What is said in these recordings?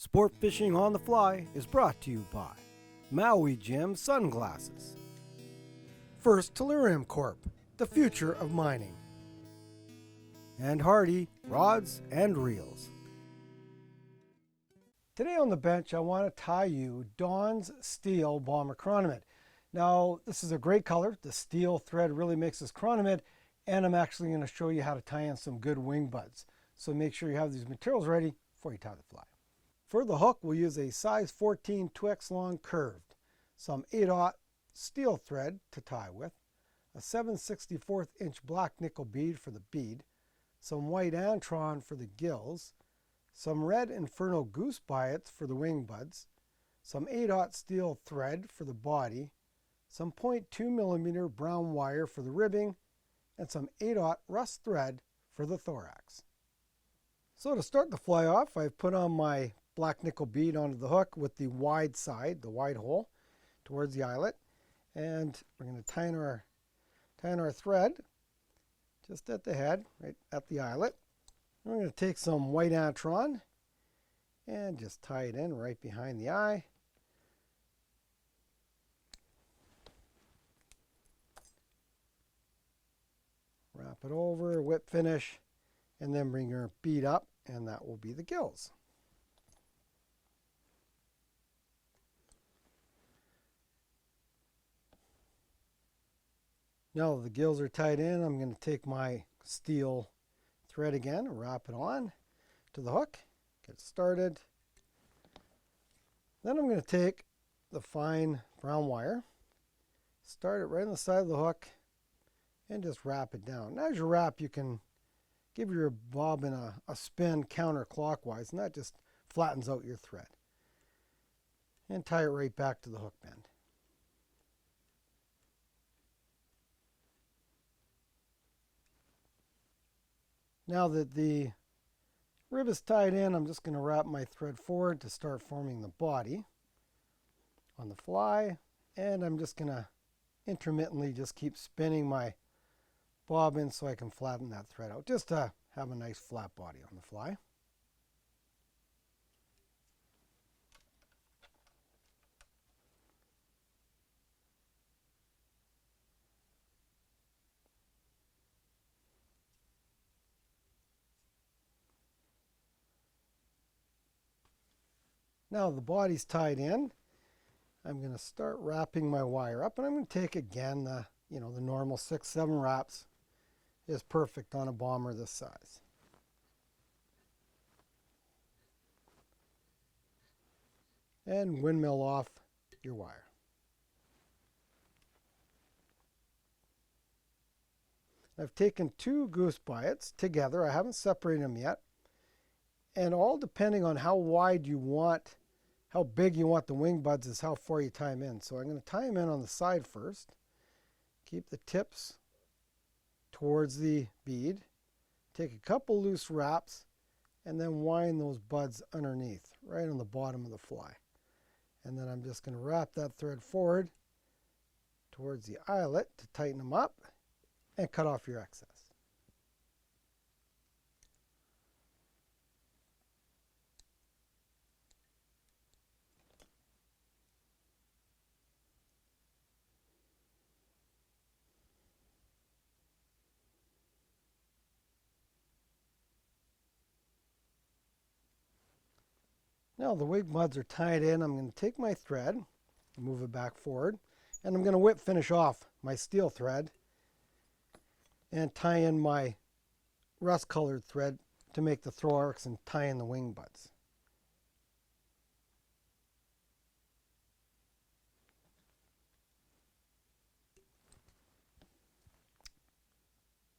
Sport Fishing on the Fly is brought to you by Maui Jim Sunglasses. First Tellurium Corp., the future of mining. And Hardy Rods and Reels. Today on the bench, I want to tie you Dawn's Steel Bomber Chironomid. Now, this is a great color. The steel thread really makes this chironomid, and I'm actually going to show you how to tie in some good wing buds. So make sure you have these materials ready before you tie the fly. For the hook, we'll use a size 14 Twix long curved, some 8/0 steel thread to tie with, a 7/64 inch black nickel bead for the bead, some white antron for the gills, some red inferno goose biots for the wing buds, some 8/0 steel thread for the body, some 0.2 millimeter brown wire for the ribbing, and some 8/0 rust thread for the thorax. So to start the fly off, I've put on my black nickel bead onto the hook with the wide side, the wide hole, towards the eyelet. And we're going to tie in our thread just at the head, right at the eyelet. And we're going to take some white antron and just tie it in right behind the eye. Wrap it over, whip finish, and then bring your bead up, and that will be the gills. Now the gills are tied in, I'm going to take my steel thread again and wrap it on to the hook, get started. Then I'm going to take the fine brown wire, start it right on the side of the hook, and just wrap it down. Now as you wrap, you can give your bobbin a spin counterclockwise, and that just flattens out your thread. And tie it right back to the hook bend. Now that the rib is tied in, I'm just going to wrap my thread forward to start forming the body on the fly. And I'm just going to intermittently just keep spinning my bobbin so I can flatten that thread out, just to have a nice flat body on the fly. Now the body's tied in. I'm going to start wrapping my wire up, and I'm going to take again the normal 6-7 wraps is perfect on a bomber this size. And windmill off your wire. I've taken 2 goose biots together. I haven't separated them yet. And all depending on how wide you want, how big you want the wing buds is how far you tie them in. So I'm going to tie them in on the side first. Keep the tips towards the bead. Take a couple loose wraps and then wind those buds underneath, right on the bottom of the fly. And then I'm just going to wrap that thread forward towards the eyelet to tighten them up and cut off your excess. Now the wing buds are tied in. I'm going to take my thread, move it back forward, and I'm going to whip finish off my steel thread and tie in my rust colored thread to make the thorax and tie in the wing buds.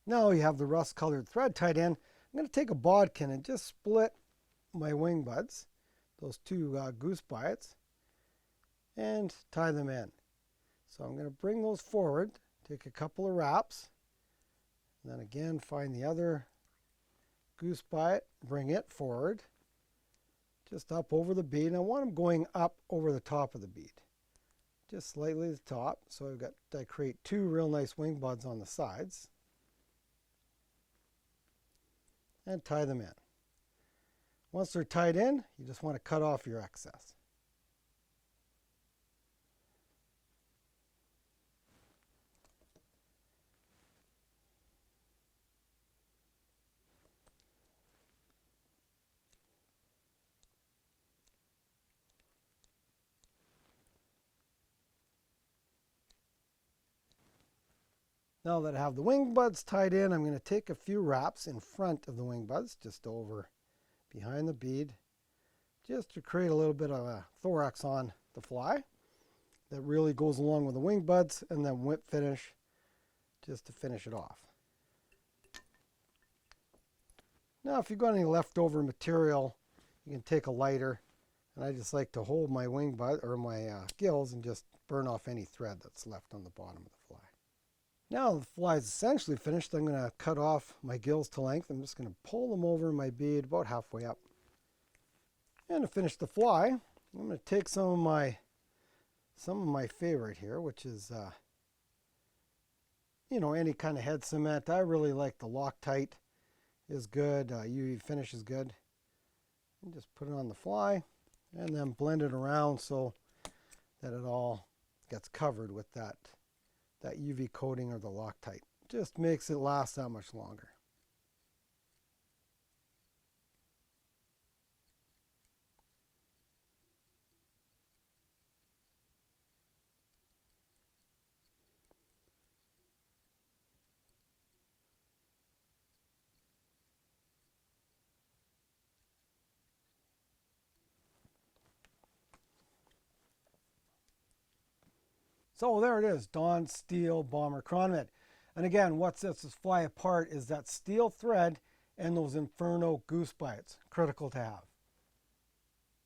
Now you have the rust colored thread tied in. I'm going to take a bodkin and just split my wing buds, those 2 goose biots, and tie them in. So I'm going to bring those forward, take a couple of wraps, and then again find the other goose biot, bring it forward, just up over the bead. And I want them going up over the top of the bead, just slightly to the top. So I create 2 real nice wing buds on the sides, and tie them in. Once they're tied in, you just want to cut off your excess. Now that I have the wing buds tied in, I'm going to take a few wraps in front of the wing buds, just over behind the bead, just to create a little bit of a thorax on the fly that really goes along with the wing buds, and then whip finish just to finish it off. Now if you've got any leftover material, you can take a lighter, and I just like to hold my wing bud or my gills and just burn off any thread that's left on the bottom of the fly. Now the fly is essentially finished. I'm going to cut off my gills to length. I'm just going to pull them over my bead about halfway up. And to finish the fly, I'm going to take some of my favorite here, which is any kind of head cement. I really like the Loctite is good. UV finish is good. And just put it on the fly and then blend it around so that it all gets covered with that UV coating or the Loctite. Just makes it last that much longer. So there it is, Dawn Steel Bomber Chironomid. And again, what sets this fly apart is that steel thread and those Inferno goose bites, critical to have.